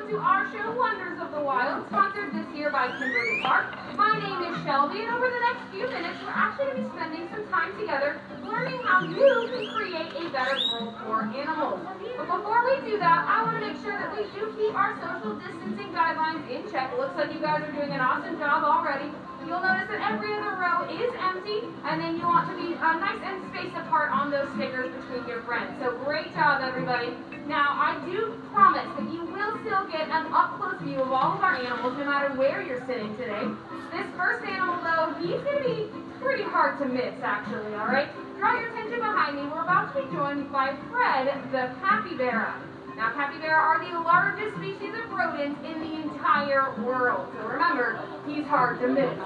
welcome to our show, Wonders of the Wild, sponsored this year by Kimberly Park. My name is Shelby, and over the next few minutes, we're actually going to be spending some time together learning how you can create a better world for animals. But before we do that, I want to make sure that we do keep our social distancing guidelines in check. It looks like you guys are doing an awesome job already. You'll notice that every other row is empty, and then you want to be nice and spaced apart on those stickers between your friends. So great job, everybody. Now, I do promise that you will still get an up-close view of all of our animals, no matter where you're sitting today. This first animal, though, he's going to be pretty hard to miss, actually, all right? Draw your attention behind me. We're about to be joined by Fred, the capybara. Now, capybara are the largest species of rodents in the entire world. So remember, he's hard to miss.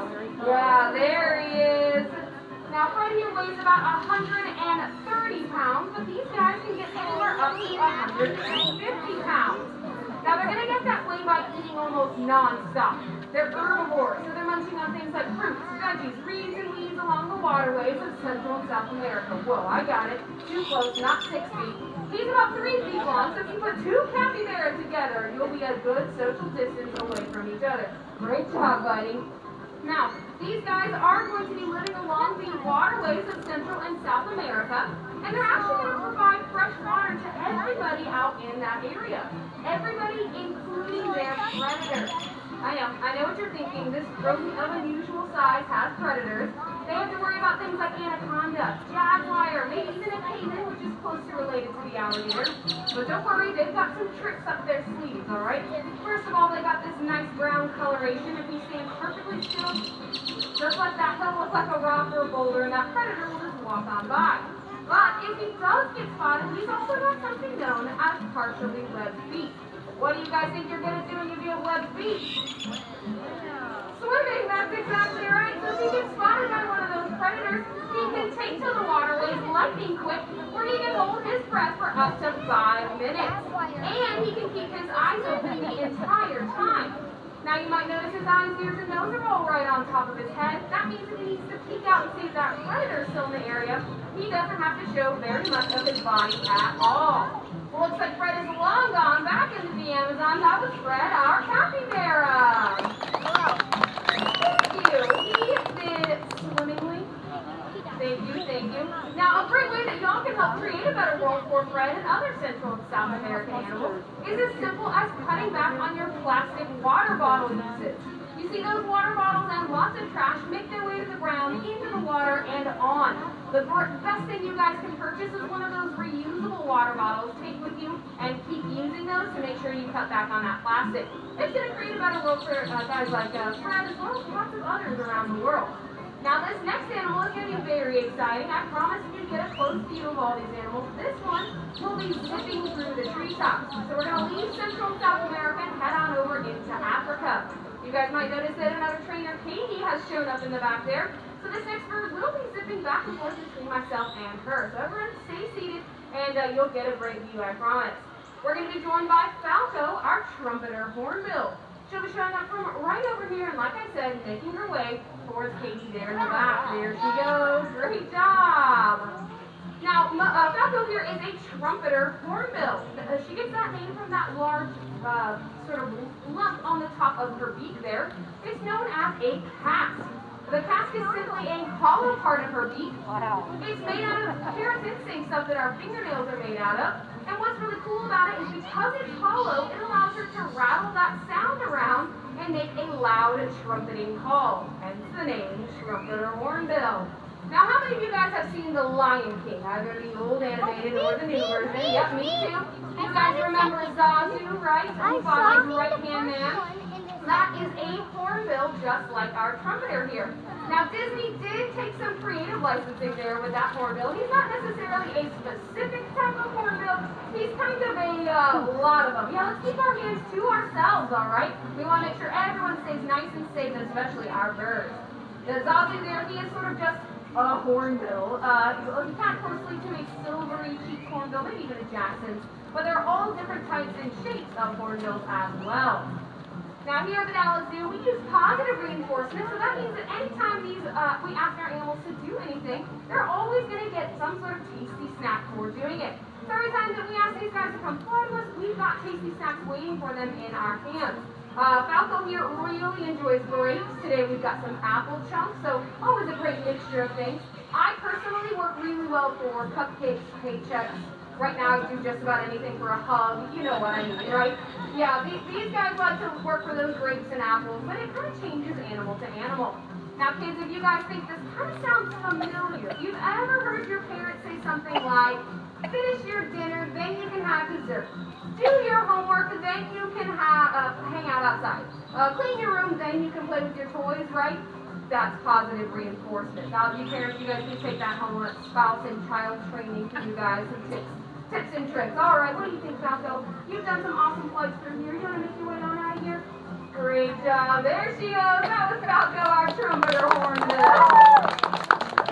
Yeah, there he is. Now, Fred here weighs about 130 pounds, but these guys can get anywhere up to 150 pounds. Now, they're going to get that weight by eating almost non-stop. They're herbivores, so they're munching on things like fruits, veggies, reeds, and weeds along the waterways of Central and South America. Whoa, I got it. Too close, not 6 feet. He's about 3 feet long, so if you put two capybaras together, you'll be a good social distance away from each other. Great job, buddy. Now, these guys are going to be living along the waterways of Central and South America, and they're actually going to provide fresh water to everybody out in that area. Everybody, including their predators. I know what you're thinking. This rodent of unusual size has predators. They have to worry about things like anaconda, jaguar, maybe even a caiman, which is closely related to the alligator. But don't worry, they've got some tricks up their sleeves, all right? First of all, they got this nice brown coloration. If we stand perfectly still, just like that, he'll look like a rock or a boulder, and that predator will just walk on by. But if he does get spotted, he's also got something known as partially webbed feet. What do you guys think you're going to do when you get webbed feet? Swimming, that's exactly right. So if he gets spotted by one of those predators, he can take to the waterways lightning quick, where he can hold his breath for up to 5 minutes. And he can keep his eyes open the entire time. Now you might notice his eyes, ears, and nose are all right on top of his head. That means if he needs to peek out and see if that predator is still in the area, he doesn't have to show very much of his body at all. Well, looks like Fred is long gone back into the Amazon. That was Fred, our capybara. Thank you. He did swimmingly. Thank you. Now, a great way that y'all can help create a better world for Fred and other Central and South American animals is as simple as cutting back on your plastic water bottle usage. You see, those water bottles and lots of trash make their way to the ground, into the water, and on. The best thing you guys can purchase is one of those reusable water bottles. Take with you and keep using those to make sure you cut back on that plastic. It's going to create a better world for guys like Fred, as well as lots of others around the world. Now, this next animal is going to be very exciting. I promise you get a close view of all these animals. This one will be zipping through the treetops. So we're going to leave Central and South America and head on over into Africa. You guys might notice that another trainer, Katie, has shown up in the back there. So this next bird will be zipping back and forth between myself and her. So everyone stay seated, and you'll get a great view, I promise. We're going to be joined by Falco, our Trumpeter Hornbill. She'll be showing up from right over here, and like I said, making her way towards Katie there in the back. There she goes. Great job. Now, Falco here is a Trumpeter Hornbill. She gets that name from that large sort of lump on the top of her beak there. It's known as a casque. The casque is simply a hollow part of her beak. Wow. It's made out of parasitic stuff that our fingernails are made out of. And what's really cool about it is because it's hollow, it allows her to rattle that sound around and make a loud trumpeting call. Hence the name Trumpeter Hornbill. Now, how many of you guys have seen The Lion King, either the old animated or the new version? Yep, me too. You guys remember Zazu, right? Mufasa's right-hand man. That is a hornbill just like our trumpeter here. Now, Disney did take some creative licensing there with that hornbill. He's not necessarily a specific type of hornbill. He's kind of a lot of them. Yeah, let's keep our hands to ourselves, all right? We want to make sure everyone stays nice and safe, especially our birds. The Zazu there, he is sort of just a hornbill. You can't closely to a silvery cheek hornbill, maybe even a Jackson's, but there are all different types and shapes of hornbills as well. Now here at the Dallas Zoo, we use positive reinforcement, so that means that anytime we ask our animals to do anything, they're always going to get some sort of tasty snack for doing it. So every time that we ask these guys to come fly with us, we've got tasty snacks waiting for them in our hands. Falco here really enjoys grapes. Today we've got some apple chunks, so always a great mixture of things. I personally work really well for cupcakes, paychecks. Right now I do just about anything for a hug. You know what I mean, right? Yeah, these guys like to work for those grapes and apples, but it kind of changes animal to animal. Now kids, if you guys think this kind of sounds familiar, if you've ever heard your parents say something like, finish your dinner, then you can have dessert. Do your homework, then you can hang out outside. Clean your room, then you can play with your toys, right? That's positive reinforcement. Now, if you parents, you guys can take that home on spouse and child training for you guys and tips and tricks. All right, what do you think, Falco? You've done some awesome flights through here. You want to make your way on out of here? Great job. There she goes. That was Falco, our trumpeter hornbill.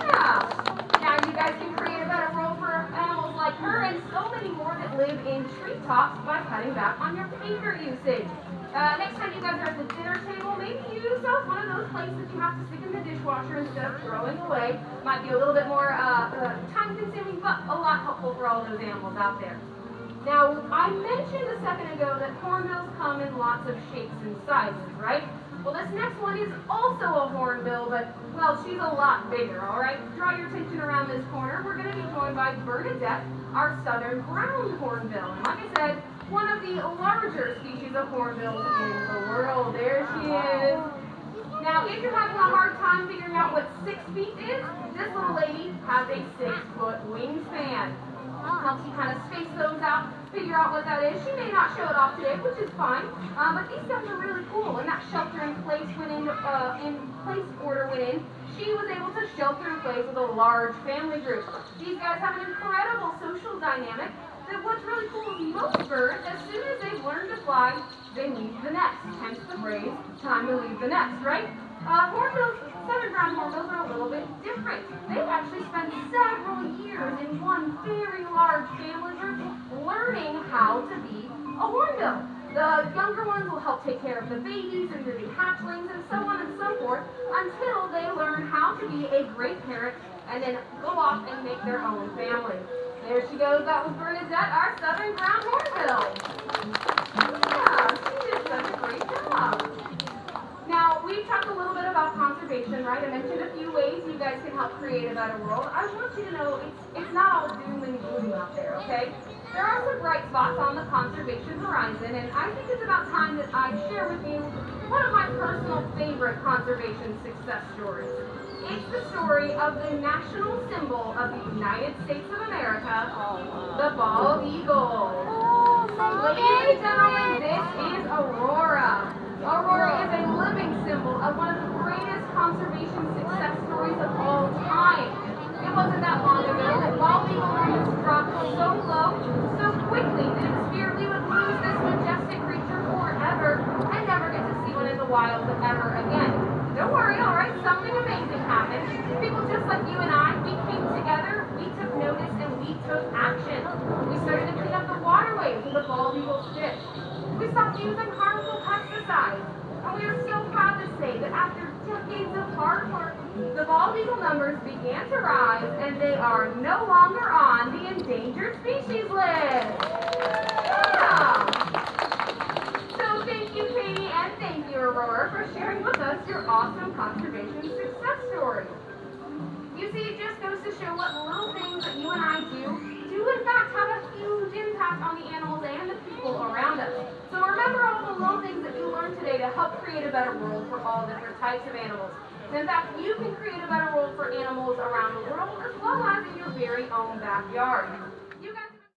Yeah. Now you guys can create a better world for animals like her and so many more that live in treetops by cutting back on your paper usage. Next time you guys are at the dinner table, maybe use one of those plates that you have to stick in the dishwasher instead of throwing away. Might be a little bit more time-consuming, but a lot helpful for all those animals out there. Now, I mentioned a second ago that hornbills come in lots of shapes and sizes, right? Well, this next one is also a hornbill, but, well, she's a lot bigger, all right? Draw your attention around this corner. We're going to be joined by Bernadette, our southern ground hornbill. And like I said, one of the larger species of hornbills in the world. There she is. Now, if you're having a hard time figuring out what 6 feet is, this little lady has a 6-foot wingspan. Helps you kind of space those out, figure out what that is. She may not show it off today, which is fine, but these guys are really cool. And that shelter in place order went in, she was able to shelter in place with a large family group. These guys have an incredible social dynamic. That what's really cool is most birds, as soon as they've learned to fly, they leave the nest. Hence the phrase, time to leave the nest, right? Hornbills, southern ground hornbills are a little bit different. They actually spend several years in one very large family group learning how to be a hornbill. The younger ones will help take care of the babies and the hatchlings and so on and so forth until they learn how to be a great parent and then go off and make their own family. There she goes. That was Bernadette, our southern ground hornbill. Yeah, she did such a great job. Now, we've talked a little bit about conservation, right? I mentioned a few ways you guys can help create a better world. I want you to know it's not all doom and gloom out there, okay? There are some bright spots on the conservation horizon, and I think it's about time that I share with you one of my personal favorite conservation success stories. It's the story of the national symbol of the United States of America, the bald eagle. Ladies and gentlemen, this is Aurora. Aurora is a living symbol of one of the greatest conservation success stories of all time. It wasn't that long ago that bald eagle numbers dropped so low, so quickly that it's feared we would lose this majestic creature forever and never get to see one in the wild ever again. Don't worry, all right, something amazing happened. People just like you and I, we came together, we took notice, and we took action. We started to clean up the waterways with the bald eagle fish. We stopped using harmful pesticides. And we are so proud to say that after decades of hard work, the bald eagle numbers began to rise, and they are no longer on the endangered species list. Yeah! So thank you, Katie, and thank you, Aurora, for sharing with us your awesome conservation success story. You see, it just goes to show what little things that you and I do in fact have a huge impact on the animals and the people around us. So remember all the little things that you learned today to help create a better world for all different types of animals. And in fact, you can create a better world for animals around the world as well as in your very own backyard.